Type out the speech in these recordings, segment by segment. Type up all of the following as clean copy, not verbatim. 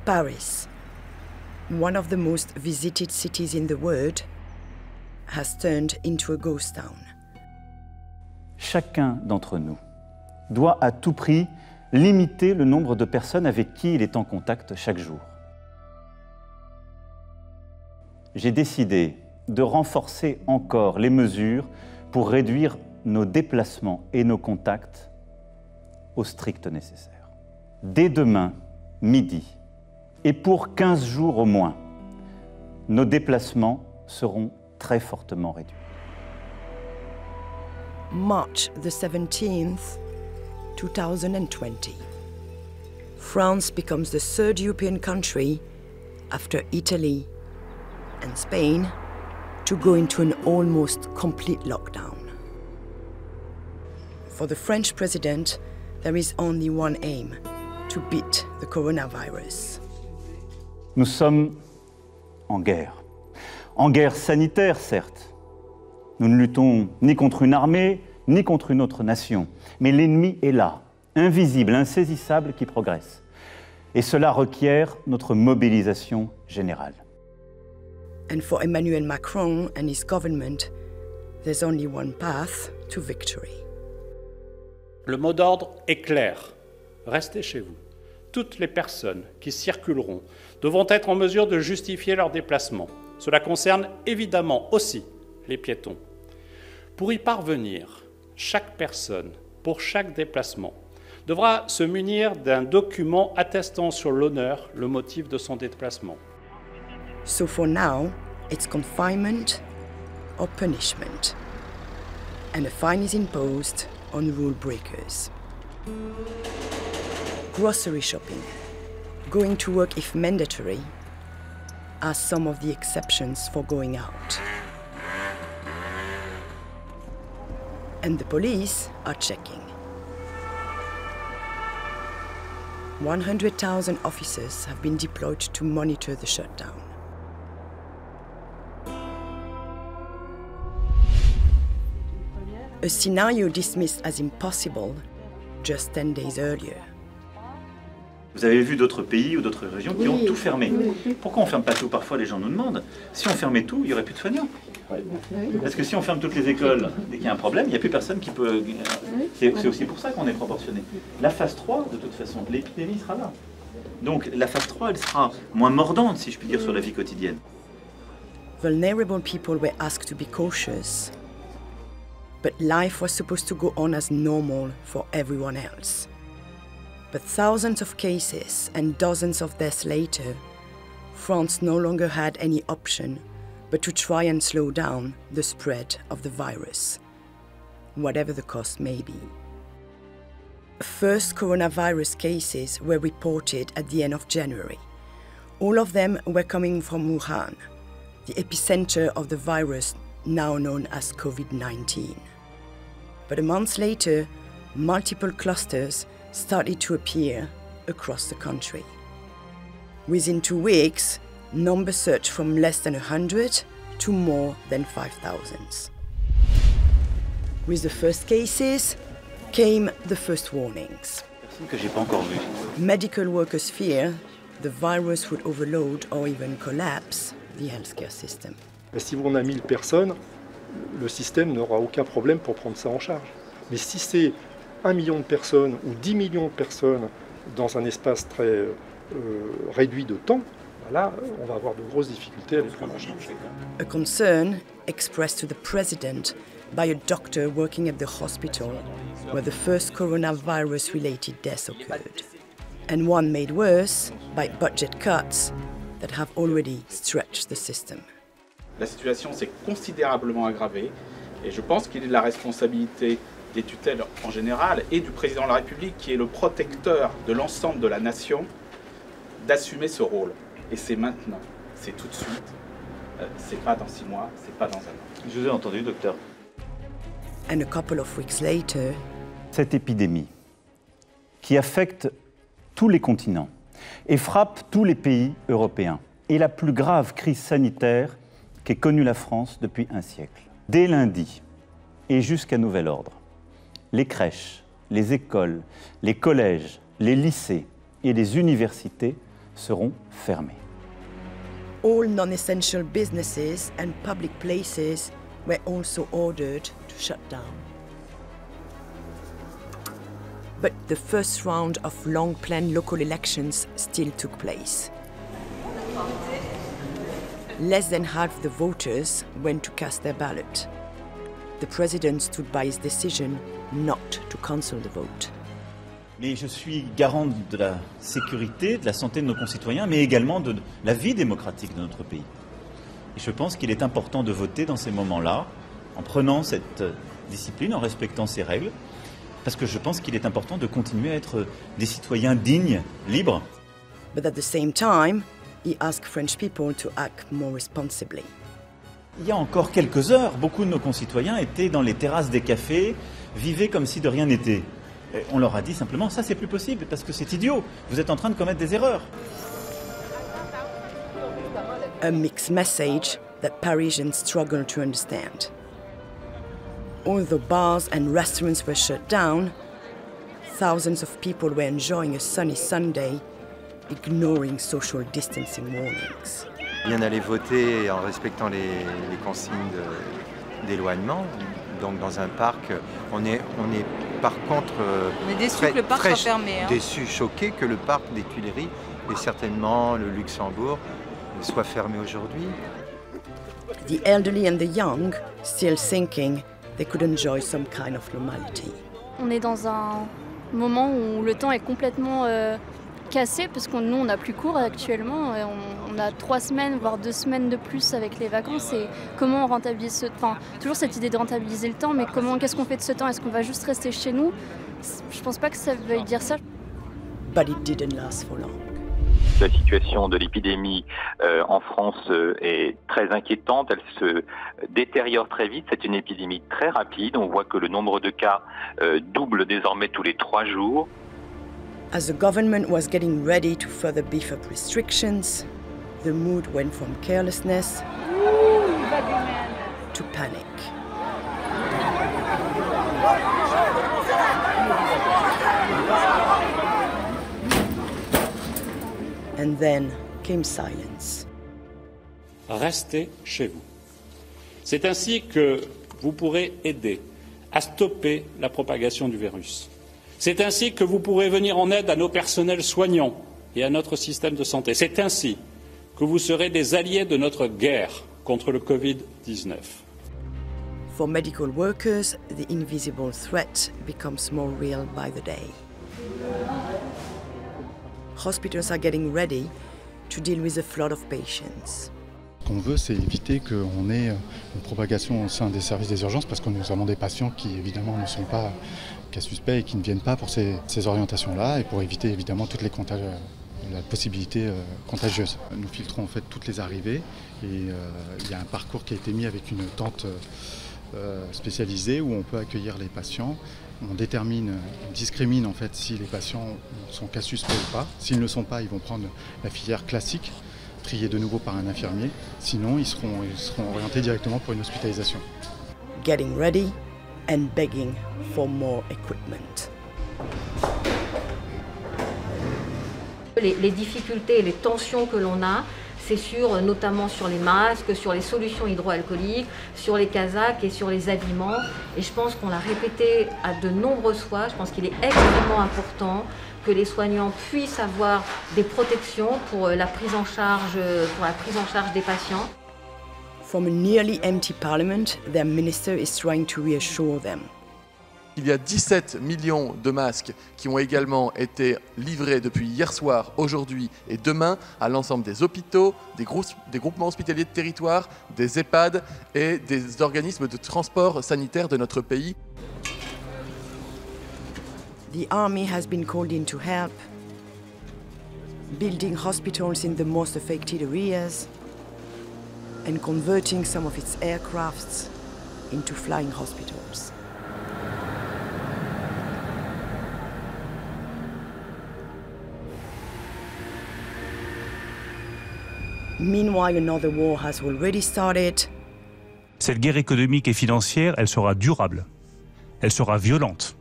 Paris, one of the most visited cities in the world, has turned into a ghost town. Chacun d'entre nous doit à tout prix limiter le nombre de personnes avec qui il est en contact chaque jour. J'ai décidé de renforcer encore les mesures pour réduire nos déplacements et nos contacts au strict nécessaire. Dès demain, midi, et pour 15 jours au moins, nos déplacements seront très fortement réduits. March the 17th, 2020. France becomes the third European country after Italy and Spain to go into an almost complete lockdown. For the French president, there is only one aim: to beat the coronavirus. Nous sommes en guerre sanitaire certes. Nous ne luttons ni contre une armée, ni contre une autre nation. Mais l'ennemi est là, invisible, insaisissable, qui progresse. Et cela requiert notre mobilisation générale. And for Emmanuel Macron and his government, there's only one path to victory. Le mot d'ordre est clair. Restez chez vous. Toutes les personnes qui circuleront devront être en mesure de justifier leur déplacement. Cela concerne évidemment aussi les piétons. Pour y parvenir, chaque personne, pour chaque déplacement, devra se munir d'un document attestant sur l'honneur le motif de son déplacement. So for now, it's confinement or punishment. And a fine is imposed on rule breakers. Grocery shopping, going to work if mandatory, are some of the exceptions for going out. And the police are checking. 100,000 officers have been deployed to monitor the shutdown. A scenario dismissed as impossible just 10 days earlier. Vous avez vu d'autres pays ou d'autres régions qui ont tout fermé. Pourquoi on ne ferme pas tout? Parfois les gens nous demandent. Si on fermait tout, il n'y aurait plus de soignants. Parce que si on ferme toutes les écoles, dès qu'il y a un problème, il n'y a plus personne qui peut... C'est aussi pour ça qu'on est proportionné. La phase 3, de toute façon, l'épidémie sera là. Donc la phase 3, elle sera moins mordante, si je puis dire, sur la vie quotidienne. Vulnerable people were asked to be cautious. But life was supposed to go on as normal for everyone else. But thousands of cases and dozens of deaths later, France no longer had any option but to try and slow down the spread of the virus, whatever the cost may be. First coronavirus cases were reported at the end of January. All of them were coming from Wuhan, the epicenter of the virus now known as COVID-19. But a month later, multiple clusters started to appear across the country. Within 2 weeks, numbers surged from less than 100 to more than 5,000. With the first cases came the first warnings. Que j'ai pas encore vu. Medical workers fear the virus would overload or even collapse the healthcare system. Si on a 1000 personnes, le système n'aura aucun problème pour prendre ça en charge. Mais si c'est 1 million de personnes ou 10 millions de personnes dans un espace très réduit de temps, là, on va avoir de grosses difficultés à les prendre en charge. A concern expressed to the president by a doctor working at the hospital where the first coronavirus-related deaths occurred, and one made worse by budget cuts that have already stretched the system. La situation s'est considérablement aggravée et je pense qu'il est de la responsabilité des tutelles en général et du président de la République, qui est le protecteur de l'ensemble de la nation, d'assumer ce rôle. Et c'est maintenant, c'est tout de suite, c'est pas dans 6 mois, c'est pas dans 1 an. Je vous ai entendu, docteur. And a couple of weeks later, cette épidémie qui affecte tous les continents et frappe tous les pays européens est la plus grave crise sanitaire qu'ait connue la France depuis un siècle. Dès lundi et jusqu'à nouvel ordre, les crèches, les écoles, les collèges, les lycées et les universités seront fermés. All non-essential businesses and public places were also ordered to shut down. But the first round of long-planned local elections still took place. Less than half the voters went to cast their ballot. The president stood by his decision not to cancel the vote. Mais je suis garant de la sécurité, de la santé de nos concitoyens, mais également de la vie démocratique de notre pays. Et je pense qu'il est important de voter dans ces moments-là, en prenant cette discipline, en respectant ces règles, parce que je pense qu'il est important de continuer à être des citoyens dignes, libres. But at the same time, he asked French people to act more responsibly. Il y a encore quelques heures, beaucoup de nos concitoyens étaient dans les terrasses des cafés, vivaient comme si de rien n'était. Et on leur a dit simplement, ça c'est plus possible parce que c'est idiot, vous êtes en train de commettre des erreurs. A mixed message that Parisians struggle to understand. Although bars and restaurants were shut down, thousands of people were enjoying a sunny Sunday, ignoring social distancing warnings. Bien aller voter en respectant les consignes d'éloignement. Donc dans un parc, on est par contre on est déçu que le parc soit fermé. Déçu, choqué que le parc des Tuileries et certainement le Luxembourg soit fermé aujourd'hui. The elderly and the young still thinking they could enjoy some kind of normality. On est dans un moment où le temps est complètement cassé parce que nous on n'a plus cours actuellement. On a 3 semaines voire 2 semaines de plus avec les vacances et comment on rentabilise ce temps. Enfin, toujours cette idée de rentabiliser le temps, mais qu'est-ce qu'on fait de ce temps? Est-ce qu'on va juste rester chez nous? Je pense pas que ça veuille dire ça. But it didn't last for long. La situation de l'épidémie en France est très inquiétante, elle se détériore très vite, c'est une épidémie très rapide, on voit que le nombre de cas double désormais tous les 3 jours. As the government was getting ready to further beef up restrictions, the mood went from carelessness to panic. And then came silence. Restez chez vous. C'est ainsi que vous pourrez aider à stopper la propagation du virus. C'est ainsi que vous pourrez venir en aide à nos personnels soignants et à notre système de santé. C'est ainsi que vous serez des alliés de notre guerre contre le Covid-19. For medical workers, the invisible threat becomes more real by the day. Hospitals are getting ready to deal with a flood of patients. Ce qu'on veut, c'est éviter qu'on ait une propagation au sein des services des urgences parce que nous avons des patients qui, évidemment, ne sont pas cas suspects et qui ne viennent pas pour ces orientations-là et pour éviter, évidemment, toutes les la possibilité contagieuse. Nous filtrons en fait toutes les arrivées et il y a un parcours qui a été mis avec une tente spécialisée où on peut accueillir les patients. On discrimine en fait si les patients sont cas suspects ou pas. S'ils ne le sont pas, ils vont prendre la filière classique, triée de nouveau par un infirmier. Sinon, ils seront orientés directement pour une hospitalisation. Getting ready and begging for more equipment. Les difficultés et les tensions que l'on a, c'est notamment sur les masques, sur les solutions hydroalcooliques, sur les casaques et sur les habillements. Et je pense qu'on l'a répété à de nombreuses fois, je pense qu'il est extrêmement important que les soignants puissent avoir des protections pour la prise en charge des patients. From a nearly empty parliament, their minister is trying to reassure them. Il y a 17 millions de masques qui ont également été livrés depuis hier soir, aujourd'hui et demain à l'ensemble des hôpitaux, des groupements hospitaliers de territoire, des EHPAD et des organismes de transport sanitaire de notre pays. The army has been called in to help, building hospitals in the most affected areas and converting some of its aircrafts into flying hospitals. Meanwhile, another war has already started. Cette guerre économique et financière, elle sera durable, elle sera violente,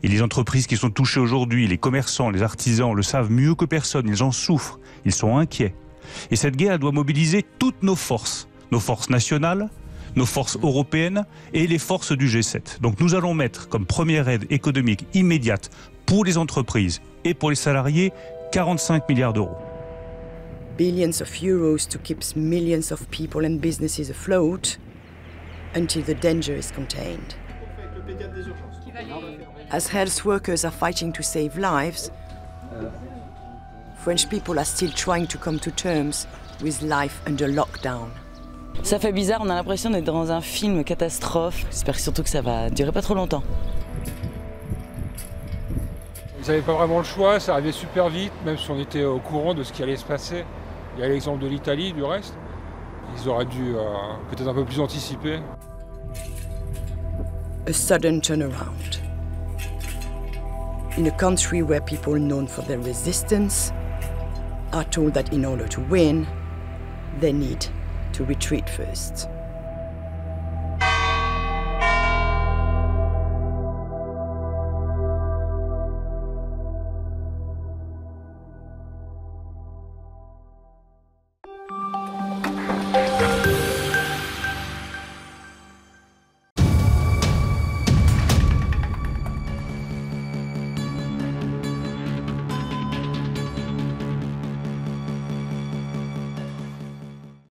Et les entreprises qui sont touchées aujourd'hui, les commerçants, les artisans, le savent mieux que personne, ils en souffrent, ils sont inquiets. Et cette guerre doit mobiliser toutes nos forces nationales, nos forces européennes et les forces du G7. Donc nous allons mettre comme première aide économique immédiate pour les entreprises et pour les salariés 45 milliards d'euros. Billions of euros to keep millions of people and businesses afloat until the danger is contained. As health workers are fighting to save lives, French people are still trying to come to terms with life under lockdown. Ça fait bizarre, on a l'impression d'être dans un film catastrophe. J'espère surtout que ça va durer pas trop longtemps. Ils n'avaient pas vraiment le choix, ça arrivait super vite, même si on était au courant de ce qui allait se passer. Il y a l'exemple de l'Italie, du reste. Ils auraient dû peut-être un peu plus anticiper. A sudden turnaround. In a country where people known for their resistance are told that in order to win, they need to retreat first.